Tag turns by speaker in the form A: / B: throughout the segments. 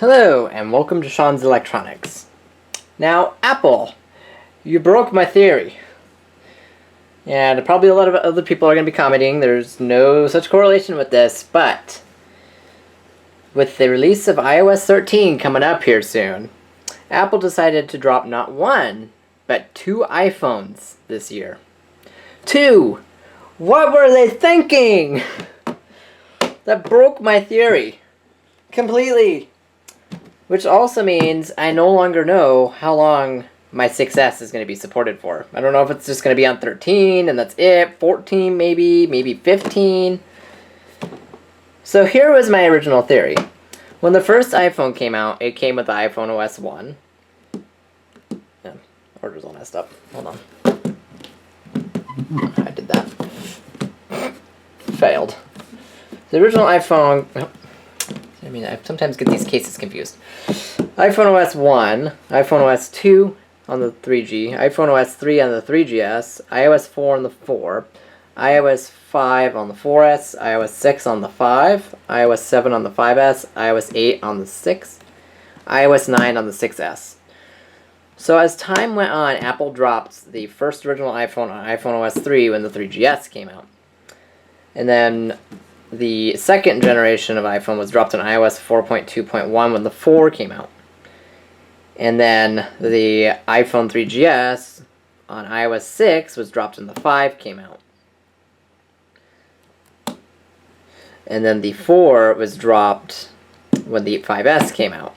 A: Hello, and welcome to Sean's Electronics. Now, Apple, you broke my theory. And probably a lot of other people are going to be commenting, there's no such correlation with this, but with the release of iOS 13 coming up here soon, Apple decided to drop not one, but 2 iPhones this year. 2! What were they thinking? That broke my theory. Completely. Which also means I no longer know how long my 6S is going to be supported for. I don't know if it's just going to be on 13 and that's it, 14 maybe 15. So here was my original theory. When the first iPhone came out, it came with the iPhone OS 1. Yeah, order's all messed up. Hold on. I did that. Failed. The original iPhone... I sometimes get these cases confused. iPhone OS 1, iPhone OS 2 on the 3G, iPhone OS 3 on the 3GS, iOS 4 on the 4, iOS 5 on the 4S, iOS 6 on the 5, iOS 7 on the 5S, iOS 8 on the 6, iOS 9 on the 6S. So as time went on, Apple dropped the first original iPhone on iPhone OS 3 when the 3GS came out. And then the second generation of iPhone was dropped on iOS 4.2.1 when the 4 came out. And then the iPhone 3GS on iOS 6 was dropped when the 5 came out. And then the 4 was dropped when the 5S came out.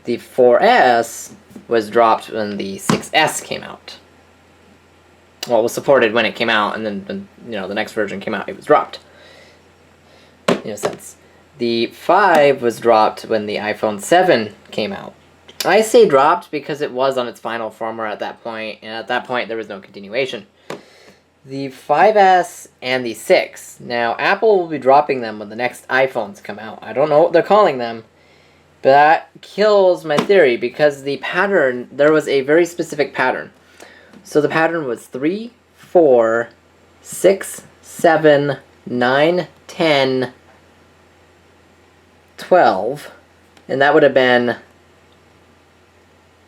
A: The 4S was dropped when the 6S came out. Well, it was supported when it came out, and then when, the next version came out, it was dropped. In a sense. The 5 was dropped when the iPhone 7 came out. I say dropped because it was on its final firmware at that point, and at that point there was no continuation. The 5S and the 6. Now, Apple will be dropping them when the next iPhones come out. I don't know what they're calling them, but that kills my theory because the pattern, there was a very specific pattern. So the pattern was 3, 4, 6, 7, 9, 10, 12, and that would have been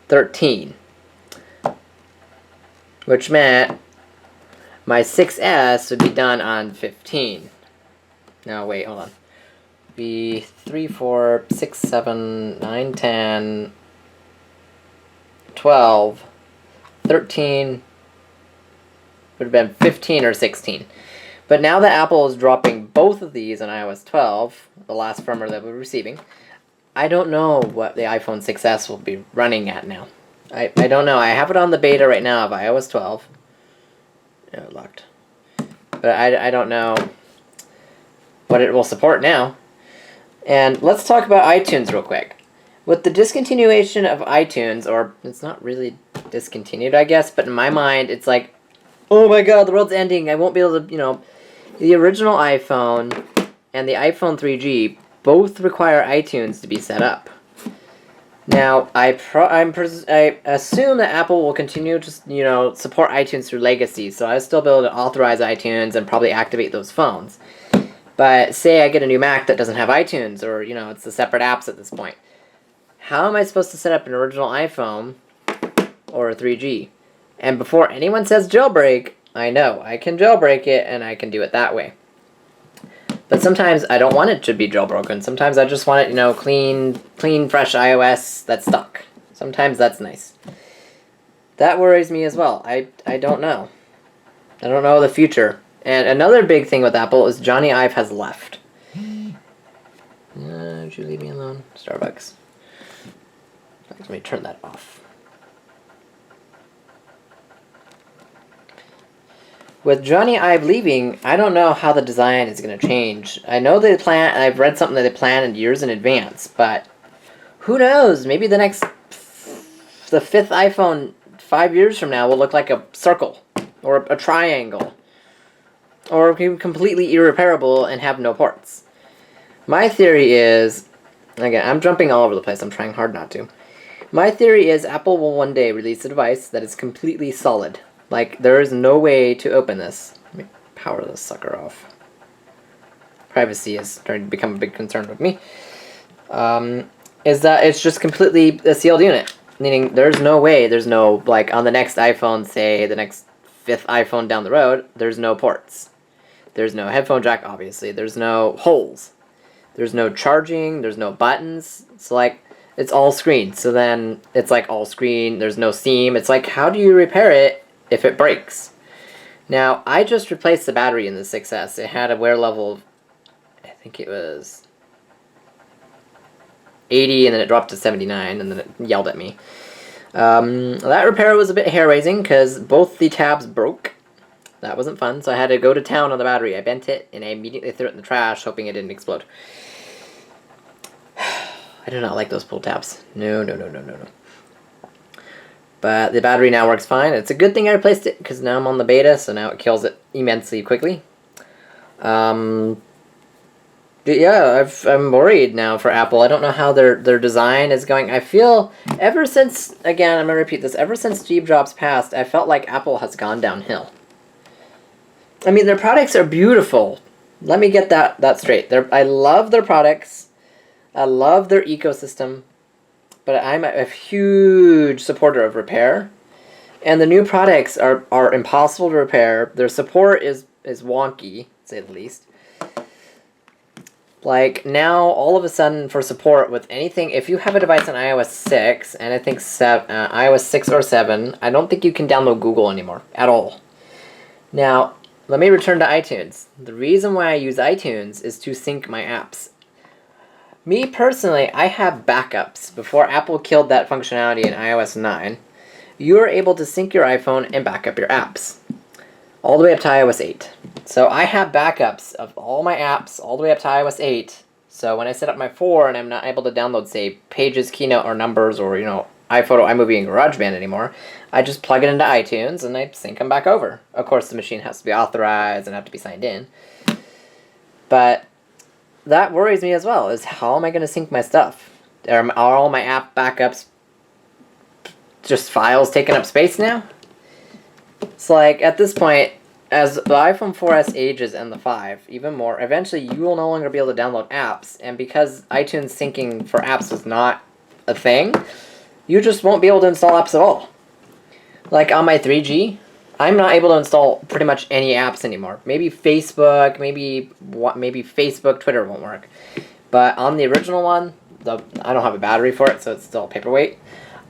A: 13. Which meant my 6S would be done on 15. No, wait, hold on. Be 3, 4, 6, 7, 9, 10, 12... 13 would have been 15 or 16. But now that Apple is dropping both of these on iOS 12, the last firmware that we're receiving, I don't know what the iPhone 6S will be running at now. I don't know. I have it on the beta right now of iOS 12. Yeah, locked. But I don't know what it will support now. And let's talk about iTunes real quick. With the discontinuation of iTunes, or it's not really discontinued, I guess, but in my mind, it's like, oh my god, the world's ending, I won't be able to, the original iPhone and the iPhone 3G both require iTunes to be set up. Now, I assume that Apple will continue to, support iTunes through legacy, so I'll still be able to authorize iTunes and probably activate those phones. But say I get a new Mac that doesn't have iTunes, or, it's the separate apps at this point. How am I supposed to set up an original iPhone or a 3G? And before anyone says jailbreak, I know I can jailbreak it and I can do it that way. But sometimes I don't want it to be jailbroken. Sometimes I just want it, clean, fresh iOS that's stuck. Sometimes that's nice. That worries me as well. I don't know. I don't know the future. And another big thing with Apple is Johnny Ive has left. Would you leave me alone? Starbucks. Let me turn that off. With Johnny Ive leaving, I don't know how the design is going to change. I know they plan, I've read something that they planned years in advance, but who knows? Maybe the 5th iPhone 5 years from now will look like a circle, or a triangle, or be completely irreparable and have no ports. My theory is, again, I'm jumping all over the place, I'm trying hard not to. My theory is Apple will one day release a device that is completely solid. Like, there is no way to open this. Let me power this sucker off. Privacy is starting to become a big concern with me. is that it's just completely a sealed unit. Meaning there's no way, there's no, like on the next iPhone, say the next 5th iPhone down the road, there's no ports. There's no headphone jack, obviously. There's no holes. There's no charging. There's no buttons. It's like, it's all screen. So then it's like all screen. There's no seam. It's like, how do you repair it if it breaks? Now, I just replaced the battery in the 6S. It had a wear level of, I think it was 80, and then it dropped to 79, and then it yelled at me. That repair was a bit hair-raising because both the tabs broke. That wasn't fun, so I had to go to town on the battery. I bent it, and I immediately threw it in the trash, hoping it didn't explode. I do not like those pull tabs. No, no, no, no, no, no. But the battery now works fine. It's a good thing I replaced it, because now I'm on the beta, so now it kills it immensely quickly. Yeah, I'm worried now for Apple. I don't know how their design is going. I feel, ever since, again, I'm going to repeat this, ever since Steve Jobs passed, I felt like Apple has gone downhill. I mean, their products are beautiful. Let me get that straight. I love their products. I love their ecosystem. But I'm a huge supporter of repair. And the new products are impossible to repair. Their support is wonky, to say the least. Like, now, all of a sudden, for support with anything, if you have a device on iOS 6, and I think iOS 6 or 7, I don't think you can download Google anymore, at all. Now, let me return to iTunes. The reason why I use iTunes is to sync my apps. Me, personally, I have backups. Before Apple killed that functionality in iOS 9, you are able to sync your iPhone and back up your apps. All the way up to iOS 8. So I have backups of all my apps all the way up to iOS 8. So when I set up my 4 and I'm not able to download, say, Pages, Keynote, or Numbers, or, iPhoto, iMovie, and GarageBand anymore, I just plug it into iTunes and I sync them back over. Of course, the machine has to be authorized and have to be signed in. But that worries me as well, is how am I going to sync my stuff? Are all my app backups just files taking up space now? It's like, at this point, as the iPhone 4S ages and the 5, even more, eventually you will no longer be able to download apps, and because iTunes syncing for apps is not a thing, you just won't be able to install apps at all. Like on my 3G, I'm not able to install pretty much any apps anymore. Maybe Facebook, maybe Facebook, Twitter won't work. But on the original one, I don't have a battery for it, so it's still paperweight.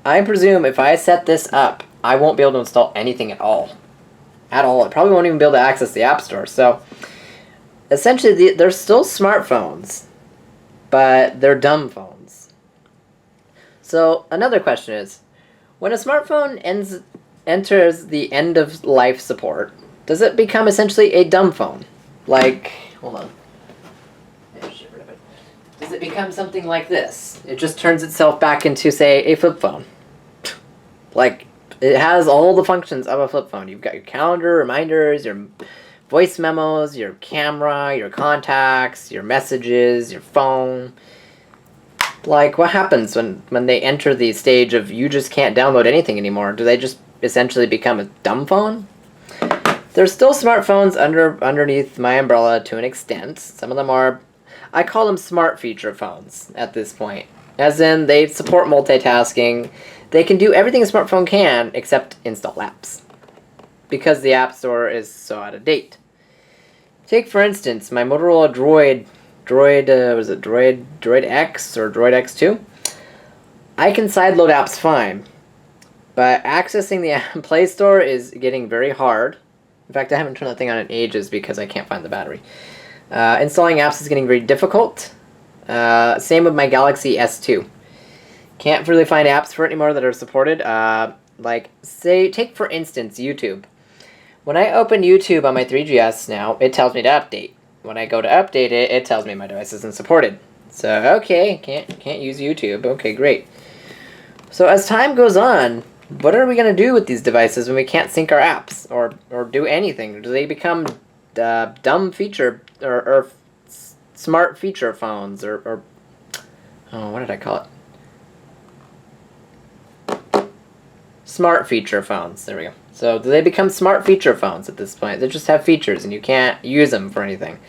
A: I presume if I set this up, I won't be able to install anything at all. At all. I probably won't even be able to access the App Store. So, essentially, they're still smartphones, but they're dumb phones. So, another question is, when a smartphone enters the end of life support, does it become essentially a dumb phone? Like, hold on. Does it become something like this? It just turns itself back into, say, a flip phone. Like, it has all the functions of a flip phone. You've got your calendar, reminders, your voice memos, your camera, your contacts, your messages, your phone. Like, what happens when they enter the stage of you just can't download anything anymore? Do they just essentially become a dumb phone? There's still smartphones underneath my umbrella to an extent. Some of them are, I call them smart feature phones at this point. As in, they support multitasking. They can do everything a smartphone can except install apps, because the App Store is so out of date. Take, for instance, my Motorola Droid X or Droid X2? I can sideload apps fine, but accessing the Play Store is getting very hard. In fact, I haven't turned that thing on in ages because I can't find the battery. Installing apps is getting very difficult. Same with my Galaxy S2. Can't really find apps for it anymore that are supported. Like, take for instance YouTube. When I open YouTube on my 3GS now, it tells me to update. When I go to update it, it tells me my device isn't supported. So, okay, can't use YouTube. Okay, great. So as time goes on, what are we going to do with these devices when we can't sync our apps or do anything? Do they become dumb feature or smart feature phones or oh, what did I call it? Smart feature phones. There we go. So do they become smart feature phones at this point? They just have features and you can't use them for anything.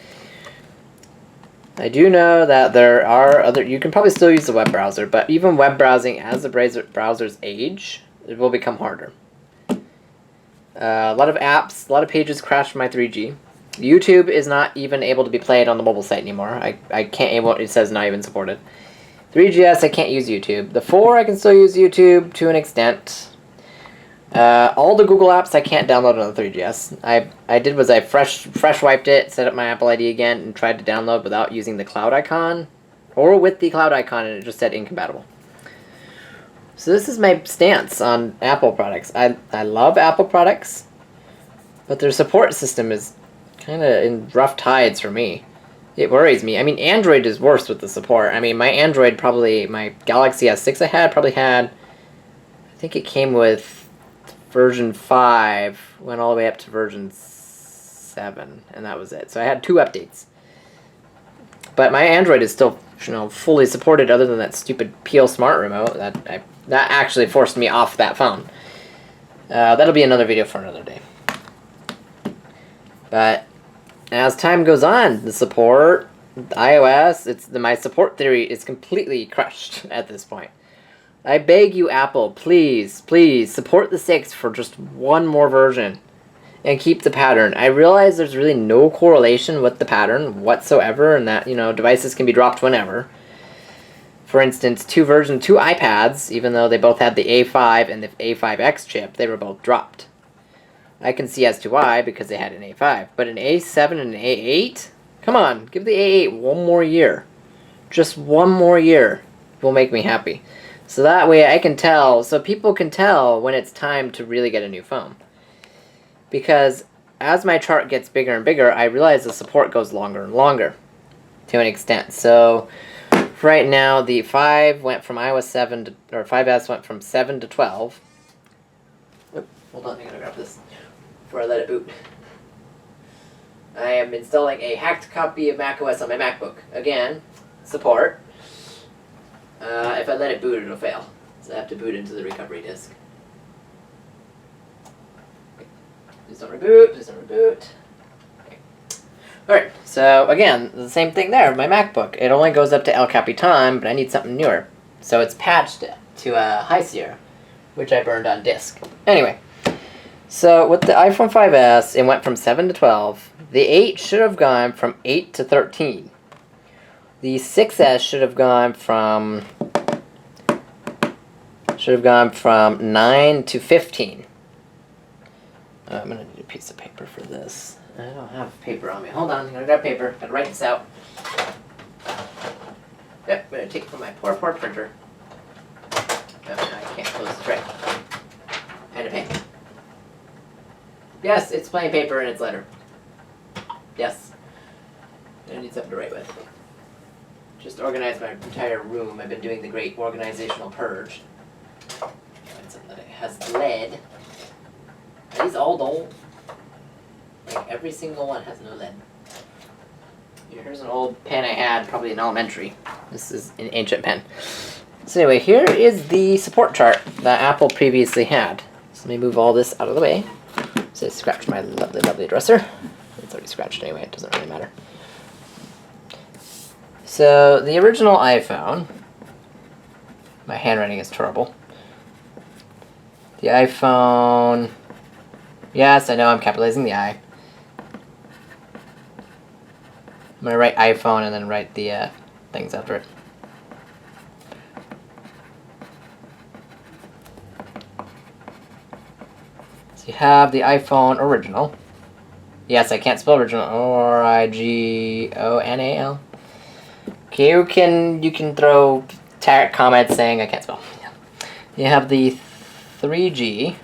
A: I do know that there are other... You can probably still use the web browser, but even web browsing, as the browsers age, it will become harder. A lot of apps, a lot of pages crash from my 3G. YouTube is not even able to be played on the mobile site anymore. I can't... It says not even supported. 3GS, I can't use YouTube. The 4, I can still use YouTube to an extent. All the Google apps I can't download on the 3GS. I did was I fresh wiped it, set up my Apple ID again, and tried to download without using the cloud icon, or with the cloud icon, and it just said incompatible. So this is my stance on Apple products. I love Apple products, but their support system is kind of in rough tides for me. It worries me. I mean, Android is worse with the support. I mean, my Android my Galaxy S6 I had, I think it came with version 5, went all the way up to version 7, and that was it. So I had 2 updates. But my Android is still, fully supported, other than that stupid Peel Smart Remote that actually forced me off that phone. That'll be another video for another day. But as time goes on, the support, iOS, my support theory is completely crushed at this point. I beg you, Apple, please, please, support the 6 for just one more version and keep the pattern. I realize there's really no correlation with the pattern whatsoever, and that, devices can be dropped whenever. For instance, 2 iPads, even though they both had the A5 and the A5X chip, they were both dropped. I can see as to why, because they had an A5. But an A7 and an A8? Come on, give the A8 one more year. Just one more year will make me happy. So that way I can tell, so people can tell when it's time to really get a new phone. Because as my chart gets bigger and bigger, I realize the support goes longer and longer to an extent. So right now, the 5 went from iOS 7 or 5S went from 7 to 12. Oop, hold on, I gotta grab this before I let it boot. I am installing a hacked copy of macOS on my MacBook. Again, support. If I let it boot, it'll fail. So I have to boot into the recovery disk. Please don't reboot, please don't reboot. Okay. Alright, so again, the same thing there, my MacBook. It only goes up to El Capitan, but I need something newer. So it's patched to a High Sierra, which I burned on disk. Anyway, so with the iPhone 5S, it went from 7 to 12. The 8 should have gone from 8 to 13. The 6S should have gone from 9 to 15. I'm going to need a piece of paper for this. I don't have paper on me. Hold on, I'm going to grab paper. Got to write this out. Yep, I'm going to take it from my poor printer. Oh, I can't close the tray. And a pen. Yes, it's plain paper and it's letter. Yes. I need something to write with. Just organize my entire room. I've been doing the great organizational purge. Find something that has lead. Are these all dull? Like every single one has no lead. Here's an old pen I had, probably in elementary. This is an ancient pen. So anyway, here is the support chart that Apple previously had. So let me move all this out of the way. So I scratch my lovely, lovely dresser. It's already scratched anyway, it doesn't really matter. So the original iPhone, my handwriting is terrible. The iPhone, yes, I know I'm capitalizing the I. I'm going to write iPhone and then write the things after it. So you have the iPhone original. Yes, I can't spell original. O-R-I-G-O-N-A-L. Okay, you can throw comments saying I can't spell. Yeah. You have the 3G,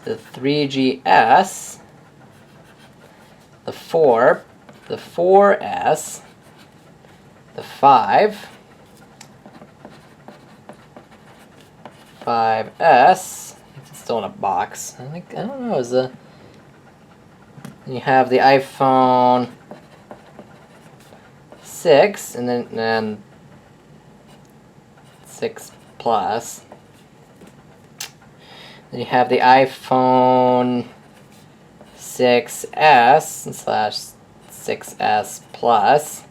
A: the 3GS, the 4, the 4S, the 5, 5S. It's still in a box. I don't know. You have the iPhone 6, and then 6 Plus. Then you have the iPhone 6S / 6S Plus.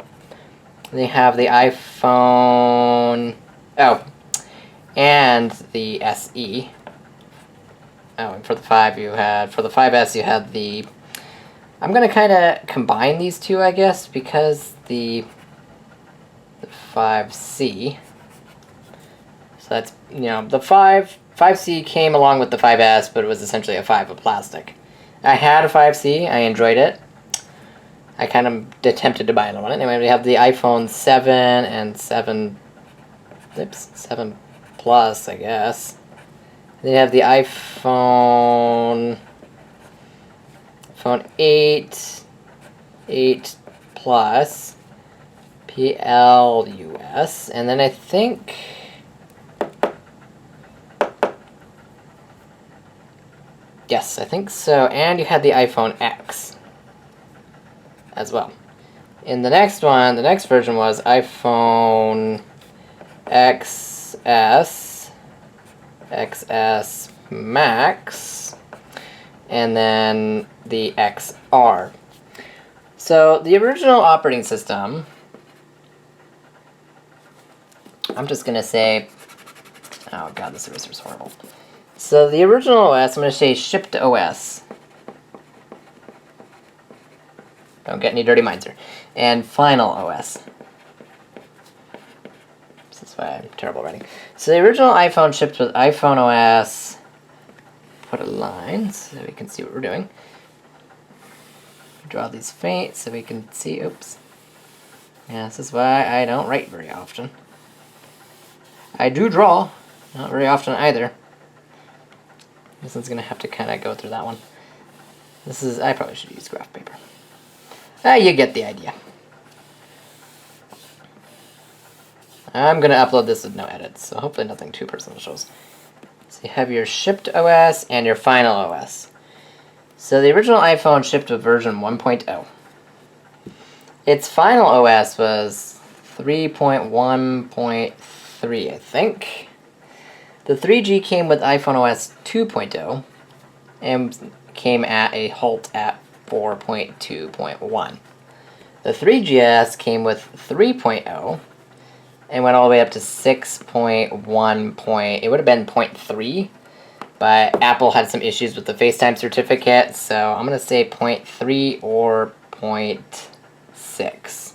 A: They have the iPhone, oh, and the SE. Oh, and for the 5 you had, for the 5S you had the, I'm going to kind of combine these two, I guess, because the 5C, so that's, you know, the 5C came along with the 5S, but it was essentially a 5 of plastic. I had a 5C, I enjoyed it. I kind of attempted to buy another one. Anyway, we have the iPhone 7 and 7 Plus, I guess. Then you have the iPhone 8, 8 Plus, PLUS, and then I think, yes, I think so, and you had the iPhone X as well. In the next one, the next version was iPhone XS, XS Max, and then the XR. So the original operating system, I'm just going to say, oh god, this eraser's horrible. So the original OS, I'm going to say shipped OS. Don't get any dirty minds here. And final OS. This is why I'm terrible writing. So the original iPhone shipped with iPhone OS. Put a line so we can see what we're doing. Draw these faint so we can see. Oops. Yeah, this is why I don't write very often. I do draw, not very often either. This one's gonna have to kind of go through that one. This is, I probably should use graph paper. You get the idea. I'm gonna upload this with no edits, so hopefully nothing too personal shows. So you have your shipped OS and your final OS. So the original iPhone shipped with version 1.0. Its final OS was 3.1.3, I think. The 3G came with iPhone OS 2.0 and came at a halt at 4.2.1. The 3GS came with 3.0 and went all the way up to 6.1. It would have been 0.3, but Apple had some issues with the FaceTime certificate, so I'm going to say 0.3 or 0.6.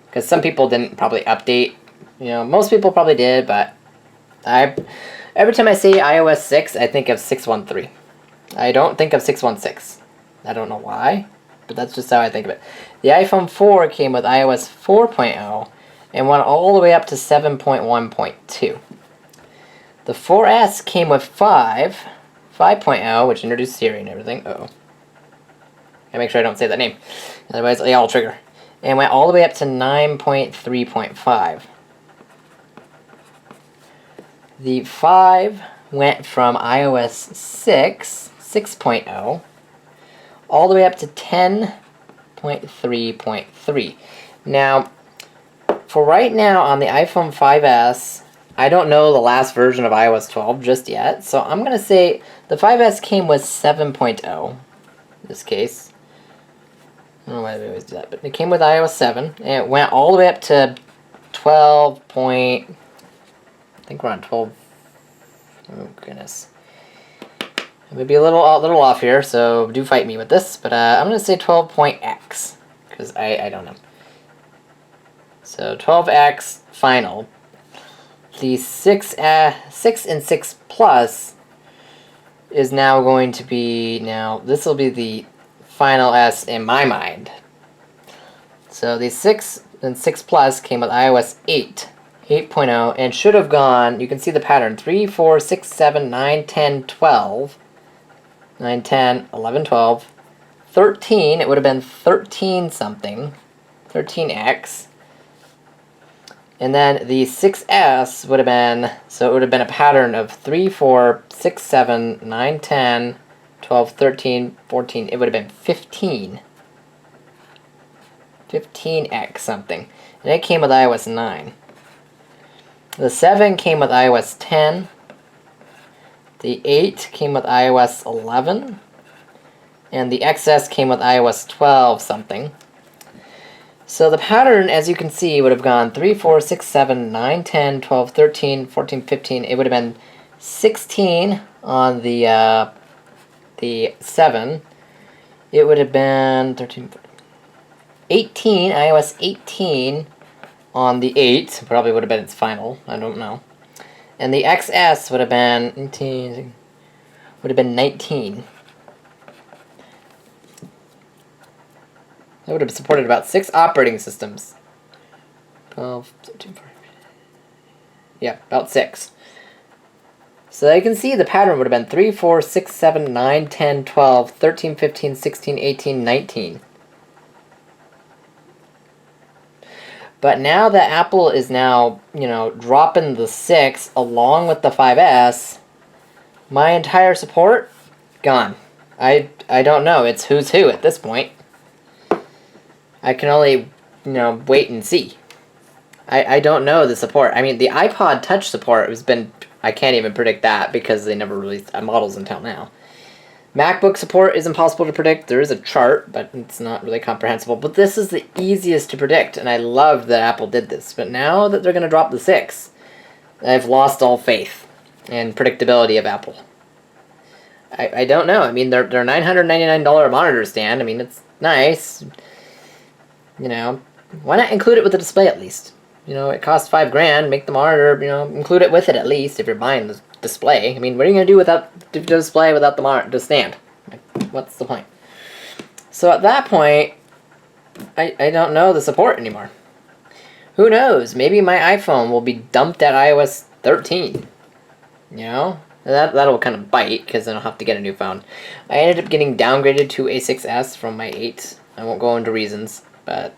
A: Because some people didn't probably update. You know, most people probably did, but every time I say iOS 6, I think of 6.13. I don't think of 6.16. I don't know why, but that's just how I think of it. The iPhone 4 came with iOS 4.0 and went all the way up to 7.1.2. The 4S came with 5.0, which introduced Siri and everything. Uh-oh. Gotta make sure I don't say that name. Otherwise, I'll trigger. And went all the way up to 9.3.5. The 5 went from iOS 6.0, all the way up to 10.3.3. Now, for right now on the iPhone 5S, I don't know the last version of iOS 12 just yet, so I'm going to say the 5S came with 7.0 in this case. I don't know why they always do that, but it came with iOS 7, and it went all the way up to 12. I think we're on 12. Oh goodness. I may be a little off here, so do fight me with this, but I'm going to say 12.x, because I don't know. So 12x final. The 6 and 6 Plus is now going to be, this will be the final S in my mind. So the 6 and 6 Plus came with iOS 8.0, and should have gone, you can see the pattern, 3, 4, 6, 7, 9, 10, 12, 9, 10, 11, 12, 13, it would have been 13 something, 13X, and then the 6S would have been, so it would have been a pattern of 3, 4, 6, 7, 9, 10, 12, 13, 14, it would have been 15. 15X something. And it came with iOS 9. The 7 came with iOS 10. The 8 came with iOS 11. And the XS came with iOS 12 something. So the pattern, as you can see, would have gone 3, 4, 6, 7, 9, 10, 12, 13, 14, 15. It would have been 16 on the 7. It would have been 13, 14, 18, iOS 18 on the 8. Probably would have been its final. I don't know. And the XS would have been 19. That would have supported about 6 operating systems. 12, 13, 14. Yeah, about 6. So you can see the pattern would have been 3, 4, 6, 7, 9, 10, 12, 13, 15, 16, 18, 19. But now that Apple is now, dropping the 6 along with the 5S, my entire support, gone. I don't know. It's who's who at this point. I can only, wait and see. I don't know the support. I mean, the iPod Touch support has been... I can't even predict that because they never released models until now. MacBook support is impossible to predict. There is a chart, but it's not really comprehensible. But this is the easiest to predict, and I love that Apple did this. But now that they're going to drop the 6, I've lost all faith and predictability of Apple. I don't know. I mean, they're $999 monitor stand. I mean, it's nice. Why not include it with the display at least? It costs $5,000. Make the monitor, include it with it at least if you're buying the display. I mean, what are you going to do without the display without the stand? What's the point? So at that point, I don't know the support anymore. Who knows? Maybe my iPhone will be dumped at iOS 13. That'll kind of bite because then I'll have to get a new phone. I ended up getting downgraded to a 6S from my 8. I won't go into reasons, but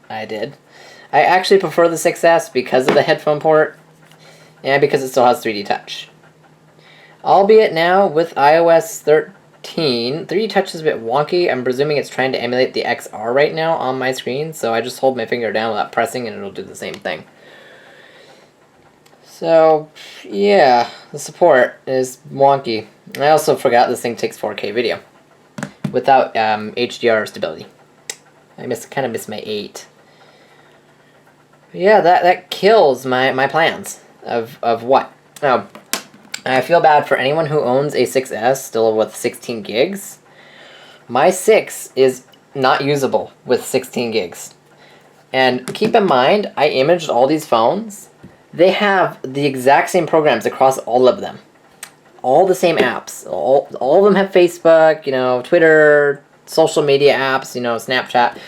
A: I did. I actually prefer the 6S because of the headphone port and because it still has 3D Touch. Albeit now with iOS 13, 3D Touch is a bit wonky. I'm presuming it's trying to emulate the XR right now on my screen, so I just hold my finger down without pressing and it'll do the same thing. So, yeah, the support is wonky. I also forgot this thing takes 4K video without HDR stability. I kind of miss my 8. But yeah, that kills my plans of what? Oh, I feel bad for anyone who owns a 6S still with 16 gigs. My 6 is not usable with 16 gigs. And keep in mind, I imaged all these phones. They have the exact same programs across all of them. All the same apps. All of them have Facebook, Twitter, social media apps, Snapchat.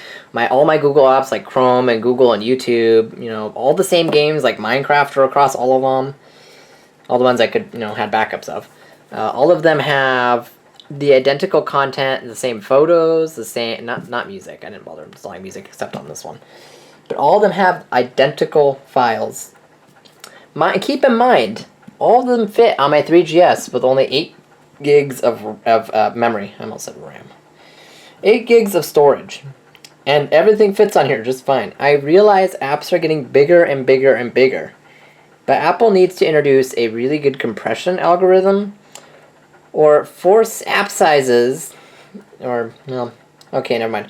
A: All my Google apps like Chrome and Google and YouTube, all the same games like Minecraft are across all of them. All the ones I could, had backups of. All of them have the identical content, the same photos, the same, not music. I didn't bother installing music except on this one. But all of them have identical files. Keep in mind, all of them fit on my 3GS with only 8 gigs of memory. I almost said RAM. 8 gigs of storage. And everything fits on here just fine. I realize apps are getting bigger and bigger and bigger. But Apple needs to introduce a really good compression algorithm or force app sizes or, okay, never mind.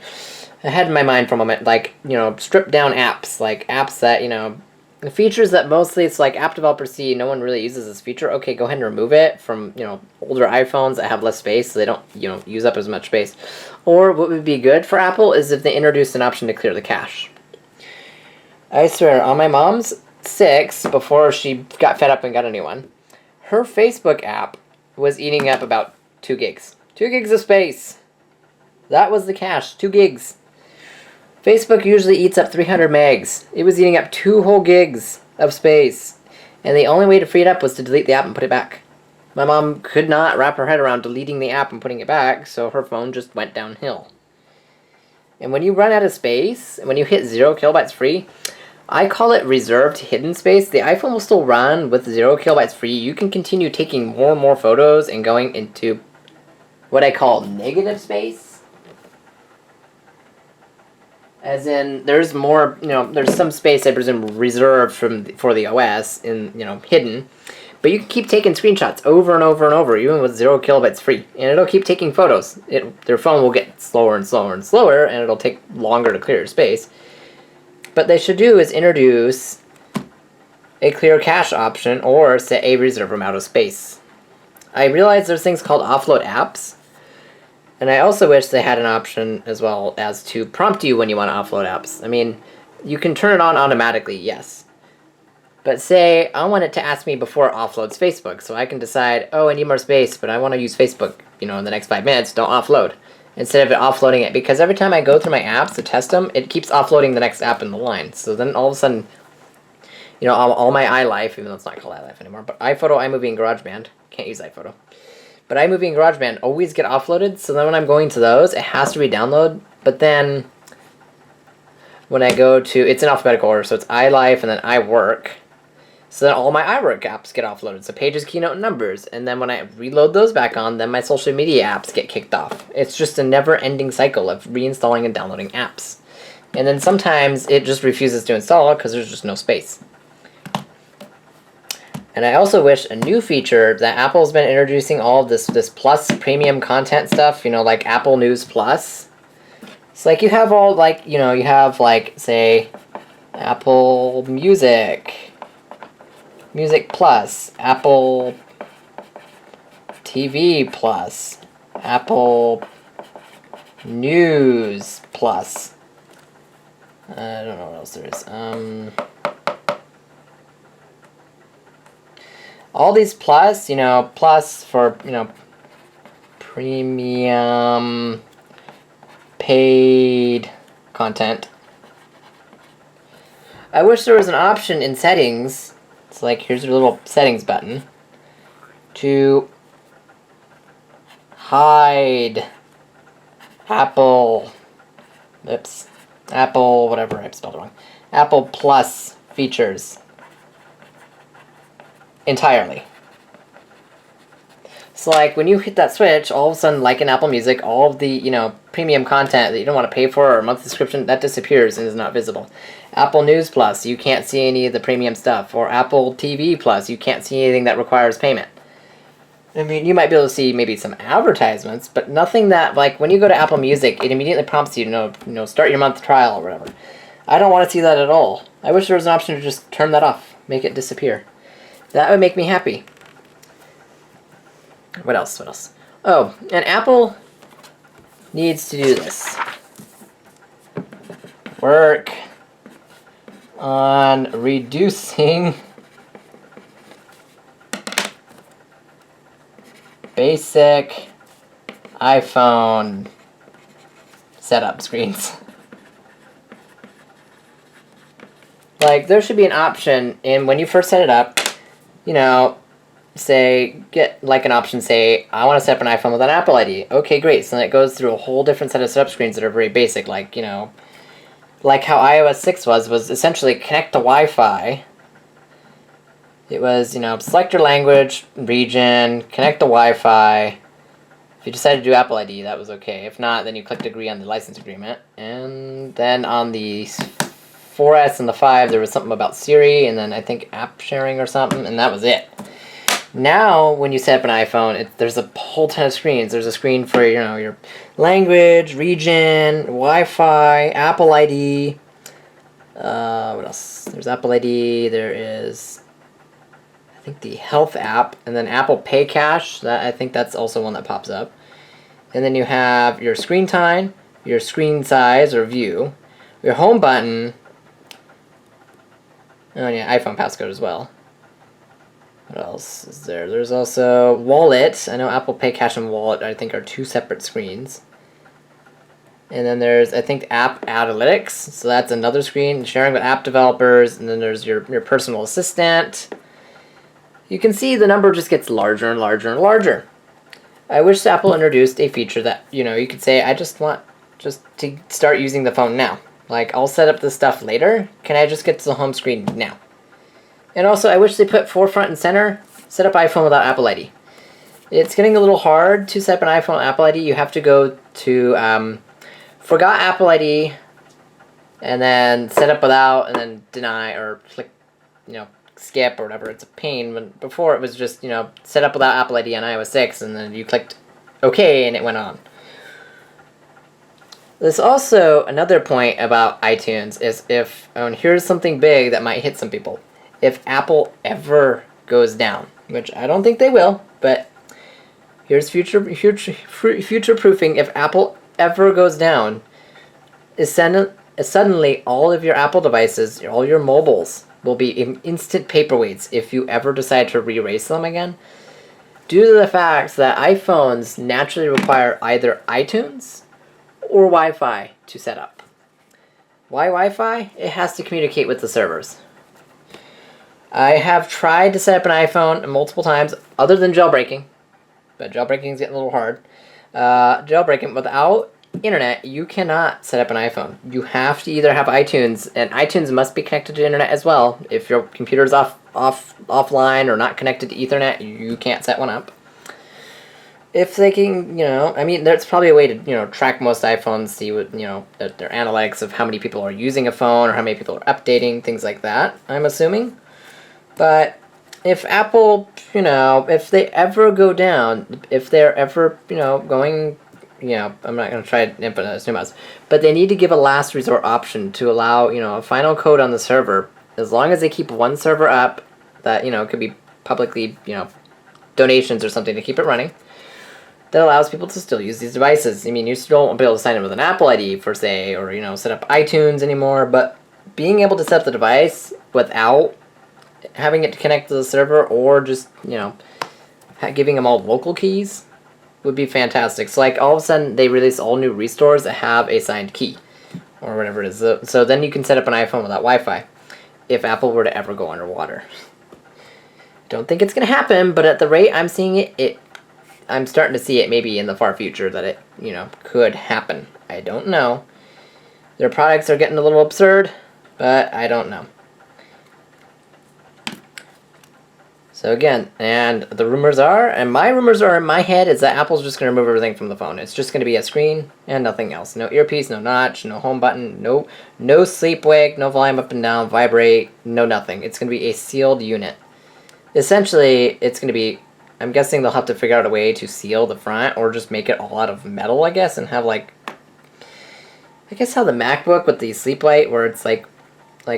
A: I had in my mind for a moment, like, strip down apps, like apps that, the features that mostly it's like app developers see no one really uses this feature. Okay, go ahead and remove it from, older iPhones that have less space so they don't, use up as much space. Or what would be good for Apple is if they introduced an option to clear the cache. I swear, on my mom's 6, before she got fed up and got a new one, her Facebook app was eating up about 2 gigs. 2 gigs of space. That was the cache, 2 gigs. Facebook usually eats up 300 megs. It was eating up 2 whole gigs of space. And the only way to free it up was to delete the app and put it back. My mom could not wrap her head around deleting the app and putting it back, so her phone just went downhill. And when you run out of space, when you hit 0 kilobytes free, I call it reserved hidden space. The iPhone will still run with 0 kilobytes free. You can continue taking more and more photos and going into what I call negative space. As in, there's more, there's some space I presume reserved for the OS in, hidden. But you can keep taking screenshots over and over and over, even with 0 kilobytes free. And it'll keep taking photos. Their phone will get slower and slower and slower, and it'll take longer to clear your space. But they should do is introduce a clear cache option or set a reserve amount of space. I realize there's things called offload apps, and I also wish they had an option as well as to prompt you when you want to offload apps. I mean, you can turn it on automatically, yes. But say I want it to ask me before it offloads Facebook, so I can decide, oh, I need more space, but I want to use Facebook, in the next 5 minutes, don't offload. Instead of it offloading it, because every time I go through my apps to test them, it keeps offloading the next app in the line. So then all of a sudden, all my iLife, even though it's not called iLife anymore, but iPhoto, iMovie, and GarageBand, can't use iPhoto, but iMovie and GarageBand always get offloaded, so then when I'm going to those, it has to re-download, but then when I go to, it's in alphabetical order, so it's iLife and then iWork, so then all my iWork apps get offloaded, so Pages, Keynote, and Numbers, and then when I reload those back on, then my social media apps get kicked off. It's just a never-ending cycle of reinstalling and downloading apps. And then sometimes it just refuses to install because there's just no space. And I also wish a new feature that Apple's been introducing, all of this plus premium content stuff, like Apple News Plus. It's like you have all, you have, say, Apple Music Plus, Apple TV Plus, Apple News Plus. I don't know what else there is. All these plus, plus for, premium paid content. I wish there was an option in settings. It's like, here's your little settings button to hide Apple, whatever, I spelled it wrong, Apple Plus features entirely. So like when you hit that switch, all of a sudden, like in Apple Music, all of the premium content that you don't want to pay for or a monthly subscription, that disappears and is not visible. Apple News Plus, you can't see any of the premium stuff. Or Apple TV Plus, you can't see anything that requires payment. I mean, you might be able to see maybe some advertisements, but nothing that, like, when you go to Apple Music, it immediately prompts you to start your month trial or whatever. I don't want to see that at all. I wish there was an option to just turn that off, make it disappear. That would make me happy. What else? Oh, and Apple needs to do this. Work on reducing basic iPhone setup screens. Like, there should be an option in when you first set it up, say, get like an option, say, I want to set up an iPhone with an Apple ID. Okay, great. So then it goes through a whole different set of setup screens that are very basic, like, like how iOS 6 was essentially connect to Wi-Fi. It was, select your language, region, connect to Wi-Fi. If you decided to do Apple ID, that was okay. If not, then you clicked agree on the license agreement. And then on the 4S and the 5, there was something about Siri, and then I think app sharing or something, and that was it. Now, when you set up an iPhone, there's a whole ton of screens. There's a screen for, your language, region, Wi-Fi, Apple ID. What else? There's Apple ID. There is, I think, the Health app, and then Apple Pay Cache. I think that's also one that pops up. And then you have your screen time, your screen size or view, your home button. Oh yeah, iPhone passcode as well. What else is there? There's also Wallet. I know Apple Pay Cache and Wallet, I think, are two separate screens. And then there's, I think, App Analytics. So that's another screen, sharing with app developers. And then there's your personal assistant. You can see the number just gets larger and larger and larger. I wish Apple introduced a feature that, you could say, I just want to start using the phone now. Like, I'll set up this stuff later. Can I just get to the home screen now? And also, I wish they put forefront and center, set up iPhone without Apple ID. It's getting a little hard to set up an iPhone with Apple ID. You have to go to forgot Apple ID, and then set up without, and then deny, or click, skip or whatever. It's a pain. When before it was just, set up without Apple ID on iOS 6, and then you clicked OK, and it went on. There's also another point about iTunes is if, and here's something big that might hit some people. If Apple ever goes down, which I don't think they will, but here's future proofing. If Apple ever goes down, suddenly all of your Apple devices, all your mobiles, will be instant paperweights if you ever decide to re-erase them again, due to the fact that iPhones naturally require either iTunes or Wi-Fi to set up. Why Wi-Fi? It has to communicate with the servers. I have tried to set up an iPhone multiple times, other than jailbreaking, but jailbreaking is getting a little hard. Jailbreaking without internet, you cannot set up an iPhone. You have to either have iTunes, and iTunes must be connected to the internet as well. If your computer's offline or not connected to Ethernet, you can't set one up. If they can, I mean, there's probably a way to, track most iPhones, see what, their analytics of how many people are using a phone or how many people are updating, things like that, I'm assuming. But if Apple, if they ever go down, if they're ever, going, I'm not going to try to implement too much, but they need to give a last resort option to allow, a final code on the server, as long as they keep one server up that, could be publicly, donations or something to keep it running, that allows people to still use these devices. I mean, you still won't be able to sign in with an Apple ID, per se, or, set up iTunes anymore, but being able to set up the device without having it connect to the server, or just, giving them all local keys would be fantastic. So, like, all of a sudden, they release all new restores that have a signed key, or whatever it is. So then you can set up an iPhone without Wi-Fi, if Apple were to ever go underwater. Don't think it's going to happen, but at the rate I'm seeing it, I'm starting to see it maybe in the far future that it, could happen. I don't know. Their products are getting a little absurd, but I don't know. So again, and the rumors are, and my rumors are in my head, is that Apple's just going to remove everything from the phone. It's just going to be a screen and nothing else. No earpiece, no notch, no home button, no sleep wake, no volume up and down, vibrate, no nothing. It's going to be a sealed unit. Essentially, it's going to be, I'm guessing they'll have to figure out a way to seal the front, or just make it all out of metal, I guess, and have like, I guess how the MacBook with the sleep light, where it's like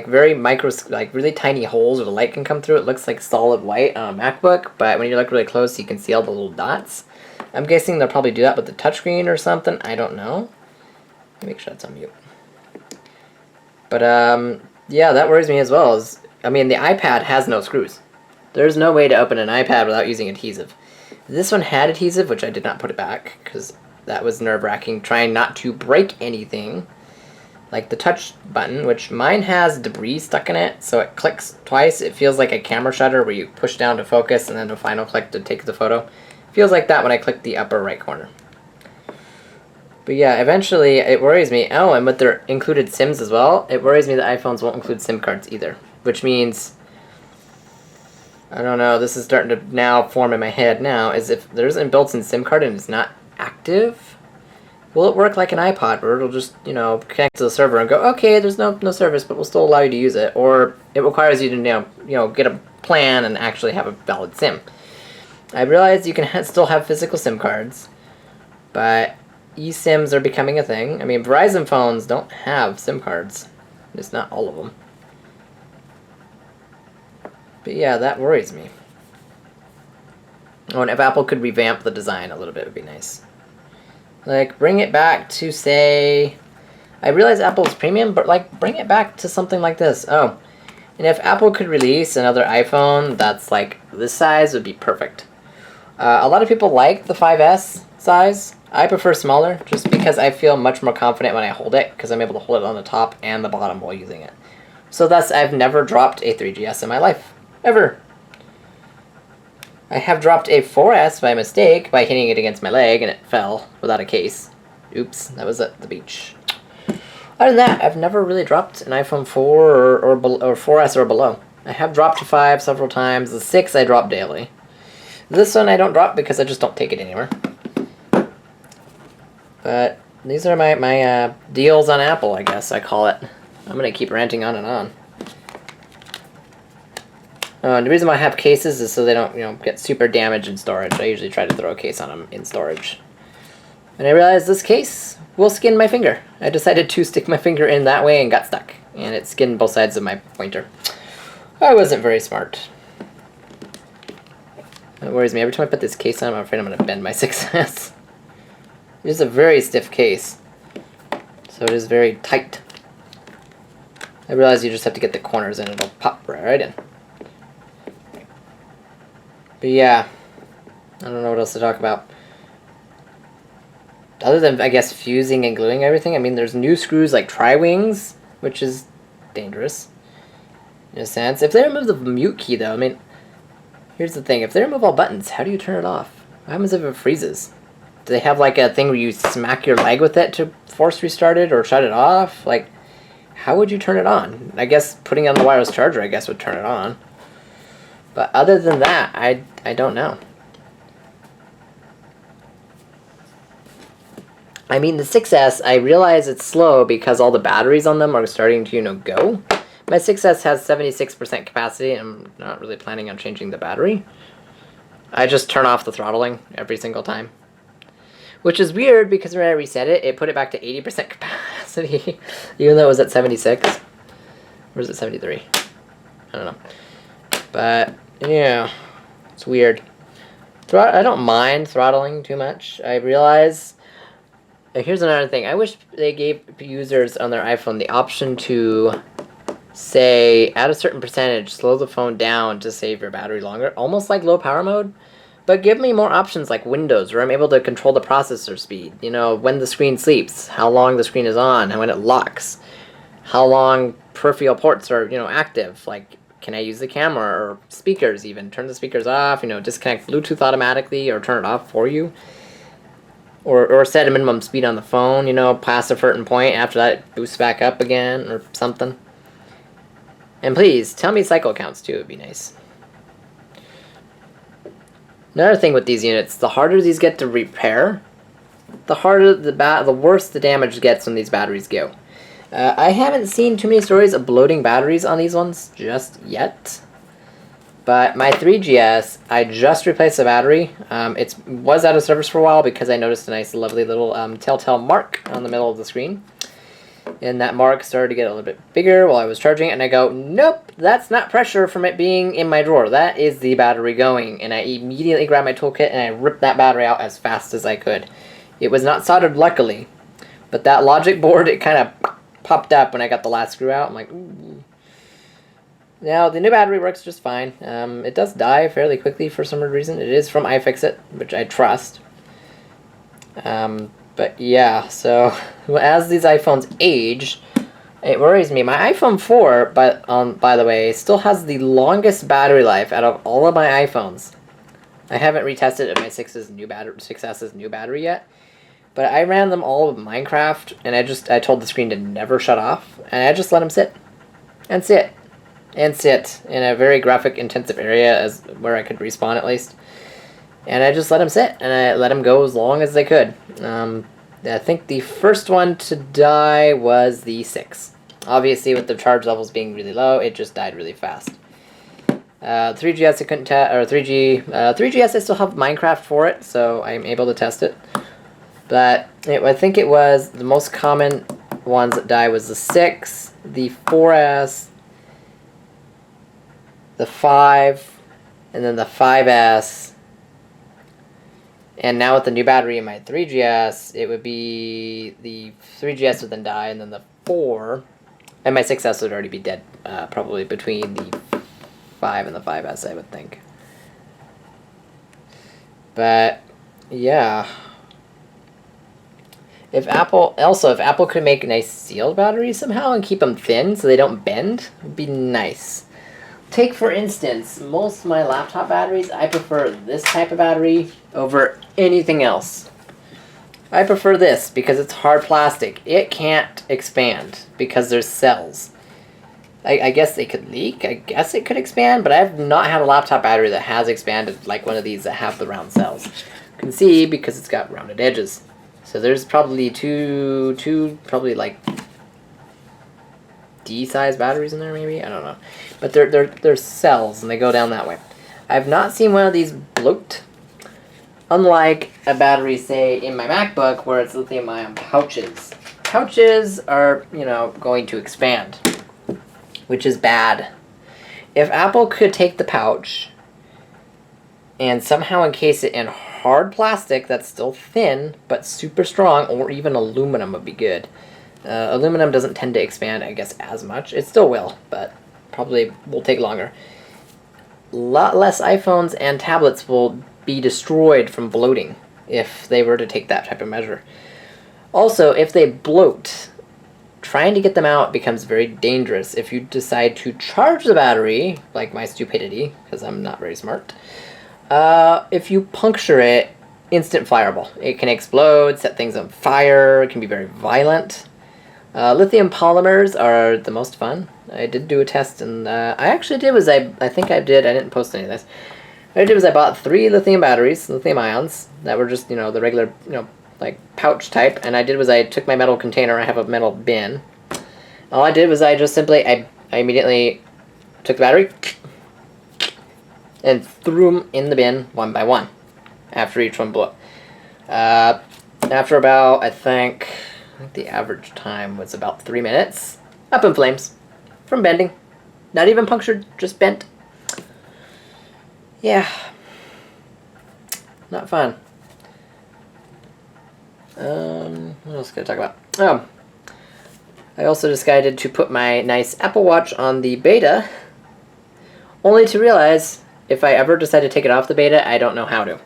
A: very micro, like really tiny holes where the light can come through. It looks like solid white on a MacBook, but when you look really close, you can see all the little dots. I'm guessing they'll probably do that with the touchscreen or something. I don't know. Let me make sure it's on mute. But yeah, that worries me as well. I mean, the iPad has no screws. There's no way to open an iPad without using adhesive. This one had adhesive, which I did not put it back, because that was nerve-wracking, trying not to break anything. Like the touch button, which mine has debris stuck in it, so it clicks twice. It feels like a camera shutter where you push down to focus and then the final click to take the photo. It feels like that when I click the upper right corner. But yeah, eventually it worries me. Oh, and with their included SIMs as well, it worries me that iPhones won't include SIM cards either. Which means, I don't know, this is starting to now form in my head now, is if there's an built-in SIM card and it's not active, will it work like an iPod, where it'll just, connect to the server and go, okay, there's no service, but we'll still allow you to use it? Or it requires you to, get a plan and actually have a valid SIM. I realize you can still have physical SIM cards, but eSIMs are becoming a thing. I mean, Verizon phones don't have SIM cards. It's not all of them. But yeah, that worries me. Oh, and if Apple could revamp the design a little bit, it would be nice. Like, bring it back to, say, I realize Apple's premium, but, like, bring it back to something like this. Oh, and if Apple could release another iPhone that's, like, this size, would be perfect. A lot of people like the 5S size. I prefer smaller, just because I feel much more confident when I hold it, because I'm able to hold it on the top and the bottom while using it. So thus, I've never dropped a 3GS in my life. Ever. I have dropped a 4S by mistake by hitting it against my leg, and it fell without a case. Oops, that was at the beach. Other than that, I've never really dropped an iPhone 4 or 4S or below. I have dropped a 5 several times. The 6 I drop daily. This one I don't drop because I just don't take it anywhere. But these are my deals on Apple, I guess I call it. I'm going to keep ranting on and on. And the reason why I have cases is so they don't, get super damaged in storage. I usually try to throw a case on them in storage. And I realized this case will skin my finger. I decided to stick my finger in that way and got stuck. And it skinned both sides of my pointer. I wasn't very smart. It worries me. Every time I put this case on, I'm afraid I'm going to bend my 6S. It is a very stiff case. So it is very tight. I realize you just have to get the corners and it'll pop right in. But yeah, I don't know what else to talk about. Other than, I guess, fusing and gluing everything. I mean, there's new screws like tri-wings, which is dangerous in a sense. If they remove the mute key, though, I mean, here's the thing. If they remove all buttons, how do you turn it off? What happens if it freezes? Do they have like a thing where you smack your leg with it to force restart it or shut it off? Like, how would you turn it on? I guess putting on the wireless charger, I guess, would turn it on. But other than that, I don't know. I mean, the 6S, I realize it's slow because all the batteries on them are starting to, go. My 6S has 76% capacity, and I'm not really planning on changing the battery. I just turn off the throttling every single time. Which is weird, because when I reset it, it put it back to 80% capacity, even though it was at 76. Or is it 73? I don't know. But, yeah, it's weird. I don't mind throttling too much. I realize... Here's another thing. I wish they gave users on their iPhone the option to, say, at a certain percentage, slow the phone down to save your battery longer. Almost like low power mode. But give me more options like Windows, where I'm able to control the processor speed. When the screen sleeps, how long the screen is on, and when it locks. How long peripheral ports are, active. Like, can I use the camera or speakers even? Turn the speakers off, disconnect Bluetooth automatically or turn it off for you. Or set a minimum speed on the phone, past a certain point. After that, it boosts back up again or something. And please, tell me cycle counts too, it would be nice. Another thing with these units, the harder these get to repair, the harder the worse the damage gets when these batteries go. I haven't seen too many stories of bloating batteries on these ones just yet. But my 3GS, I just replaced the battery. It was out of service for a while because I noticed a nice, lovely little telltale mark on the middle of the screen. And that mark started to get a little bit bigger while I was charging it. And I go, nope, that's not pressure from it being in my drawer. That is the battery going. And I immediately grabbed my toolkit and I ripped that battery out as fast as I could. It was not soldered, luckily. But that logic board, it kind of popped up when I got the last screw out. I'm like, ooh. Now, the new battery works just fine. It does die fairly quickly for some reason. It is from iFixit, which I trust. But yeah, so as these iPhones age, it worries me. My iPhone 4, by the way, still has the longest battery life out of all of my iPhones. I haven't retested my 6S's new battery yet. But I ran them all with Minecraft, and I told the screen to never shut off, and I just let them sit. And sit. And sit in a very graphic intensive area where I could respawn at least. And I just let them sit, and I let them go as long as they could. I think the first one to die was the 6. Obviously, with the charge levels being really low, it just died really fast. 3GS I couldn't test, or 3GS I still have Minecraft for it, so I'm able to test it. But I think it was the most common ones that die was the 6, the 4S, the 5, and then the 5S. And now with the new battery in my 3GS, it would be the 3GS would then die, and then the 4, and my 6S would already be dead, probably between the 5 and the 5S, I would think. But, yeah. If Apple could make nice sealed batteries somehow and keep them thin so they don't bend, it would be nice. Take, for instance, most of my laptop batteries, I prefer this type of battery over anything else. I prefer this because it's hard plastic. It can't expand because there's cells. I guess they could leak. I guess it could expand, but I've not had a laptop battery that has expanded like one of these that have the round cells. You can see because it's got rounded edges. So there's probably two probably like D-size batteries in there, maybe? I don't know. But they're cells, and they go down that way. I've not seen one of these bloat. Unlike a battery, say, in my MacBook, where it's lithium-ion pouches. Pouches are, going to expand, which is bad. If Apple could take the pouch and somehow encase it in hard plastic that's still thin, but super strong, or even aluminum would be good. Aluminum doesn't tend to expand, I guess, as much. It still will, but probably will take longer. A lot less iPhones and tablets will be destroyed from bloating if they were to take that type of measure. Also, if they bloat, trying to get them out becomes very dangerous. If you decide to charge the battery, like my stupidity, because I'm not very smart, if you puncture it, instant fireball. It can explode, set things on fire, it can be very violent. Lithium polymers are the most fun. I did do a test, and I actually did was I didn't post any of this. What I did was I bought 3 lithium batteries, lithium ions, that were just, the regular, like pouch type, and I did was I took my metal container, I have a metal bin. All I did was I just simply, I immediately took the battery and threw them in the bin one by one after each one blew up. After about, I think the average time was about 3 minutes, up in flames from bending. Not even punctured, just bent. Yeah. Not fun. What else can I talk about? Oh. I also decided to put my nice Apple Watch on the beta, only to realize if I ever decide to take it off the beta, I don't know how to.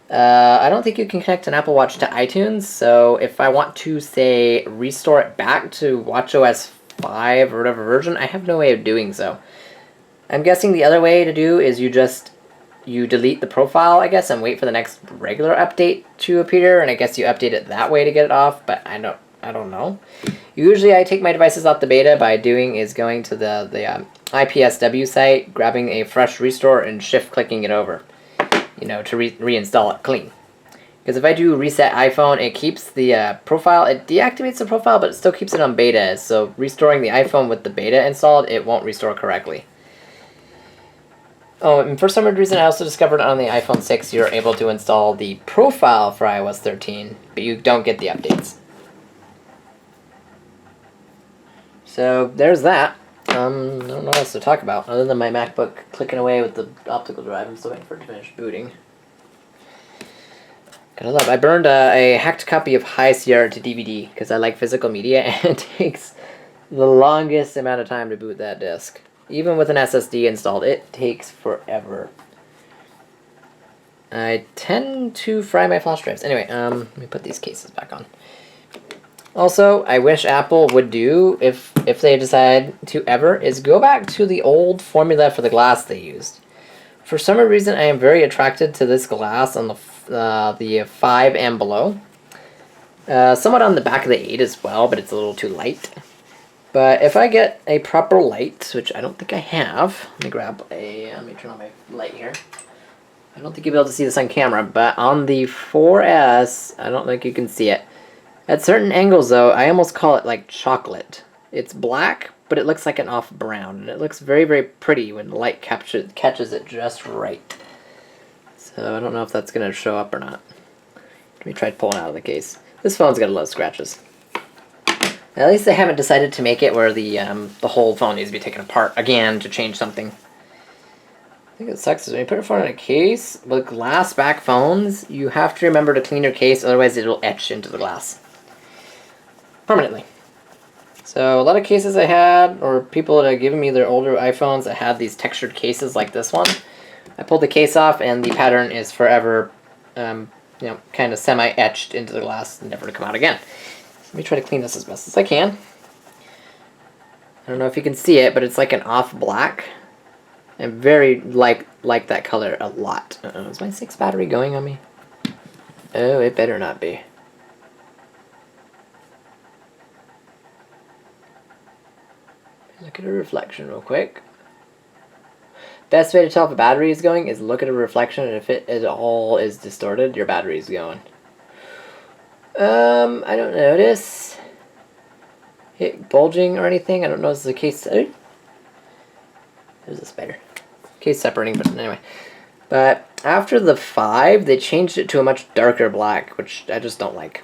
A: I don't think you can connect an Apple Watch to iTunes, so if I want to, say, restore it back to watchOS 5 or whatever version, I have no way of doing so. I'm guessing the other way to do is you delete the profile, I guess, and wait for the next regular update to appear, and I guess you update it that way to get it off, but I don't know. Usually I take my devices off the beta by going to the IPSW site, grabbing a fresh restore, and shift-clicking it over, to reinstall it clean. Because if I do reset iPhone, it keeps the profile, it deactivates the profile, but it still keeps it on beta, so restoring the iPhone with the beta installed, it won't restore correctly. Oh, and for some reason I also discovered on the iPhone 6 you're able to install the profile for iOS 13, but you don't get the updates. So there's that. I don't know what else to talk about, other than my MacBook clicking away with the optical drive. I'm still waiting for it to finish booting. Gotta love. I burned a hacked copy of High Sierra to DVD, because I like physical media, and it takes the longest amount of time to boot that disk. Even with an SSD installed, it takes forever. I tend to fry my flash drives. Anyway, let me put these cases back on. Also, I wish Apple would do, if they decide to ever, is go back to the old formula for the glass they used. For some reason, I am very attracted to this glass on the 5 and below. Somewhat on the back of the 8 as well, but it's a little too light. But if I get a proper light, which I don't think I have, let me turn on my light here. I don't think you'll be able to see this on camera, but on the 4S, I don't think you can see it. At certain angles, though, I almost call it like chocolate. It's black, but it looks like an off brown, and it looks very, very pretty when the light catches it just right. So I don't know if that's going to show up or not. Let me try pulling it out of the case. This phone's got a lot of scratches. At least they haven't decided to make it where the whole phone needs to be taken apart again to change something. I think it sucks is when you put your phone in a case with glass back phones, you have to remember to clean your case, otherwise it'll etch into the glass permanently. So a lot of cases I had, or people that had given me their older iPhones that had these textured cases like this one, I pulled the case off and the pattern is forever, kind of semi-etched into the glass, never to come out again. Let me try to clean this as best as I can. I don't know if you can see it, but it's like an off black. I very like that color a lot. Uh-oh, is my 6 battery going on me? Oh, it better not be. Look at a reflection real quick. Best way to tell if a battery is going is look at a reflection, and if it at all is distorted, your battery is going. I don't notice it bulging or anything. I don't notice the case. There's a spider. Case separating, but anyway. But after the 5, they changed it to a much darker black, which I just don't like.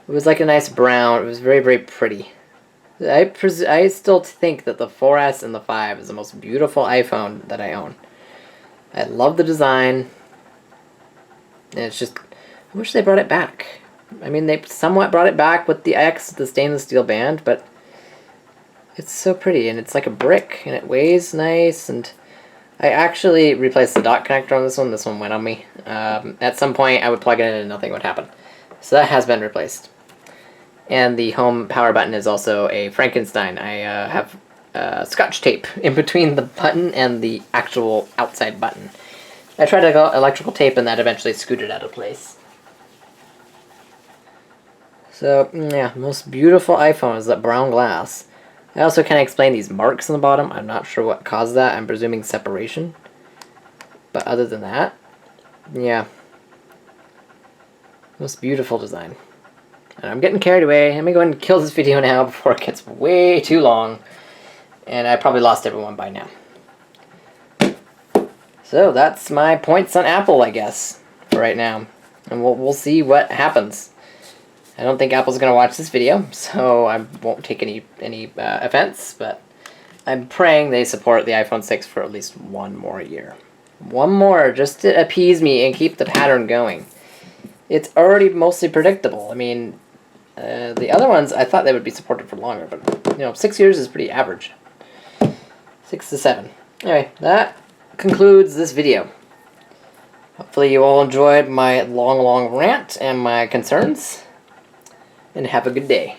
A: It was like a nice brown. It was very, very pretty. I still think that the 4S and the 5 is the most beautiful iPhone that I own. I love the design. And it's just, I wish they brought it back. I mean, they somewhat brought it back with the X, the stainless steel band, but it's so pretty, and it's like a brick, and it weighs nice, and I actually replaced the dot connector on this one. This one went on me. At some point, I would plug it in and nothing would happen. So that has been replaced. And the home power button is also a Frankenstein. I have Scotch tape in between the button and the actual outside button. I tried to go electrical tape, and that eventually scooted out of place. So, yeah, most beautiful iPhone is that brown glass. I also can't explain these marks on the bottom. I'm not sure what caused that. I'm presuming separation. But other than that, yeah. Most beautiful design. And I'm getting carried away. Let me go ahead and kill this video now before it gets way too long. And I probably lost everyone by now. So that's my points on Apple, I guess, for right now. And we'll see what happens. I don't think Apple's going to watch this video, so I won't take any offense, but I'm praying they support the iPhone 6 for at least one more year. One more, just to appease me and keep the pattern going. It's already mostly predictable. I mean, the other ones, I thought they would be supported for longer, but, 6 years is pretty average. 6 to 7. Anyway, that concludes this video. Hopefully you all enjoyed my long rant and my concerns. And have a good day.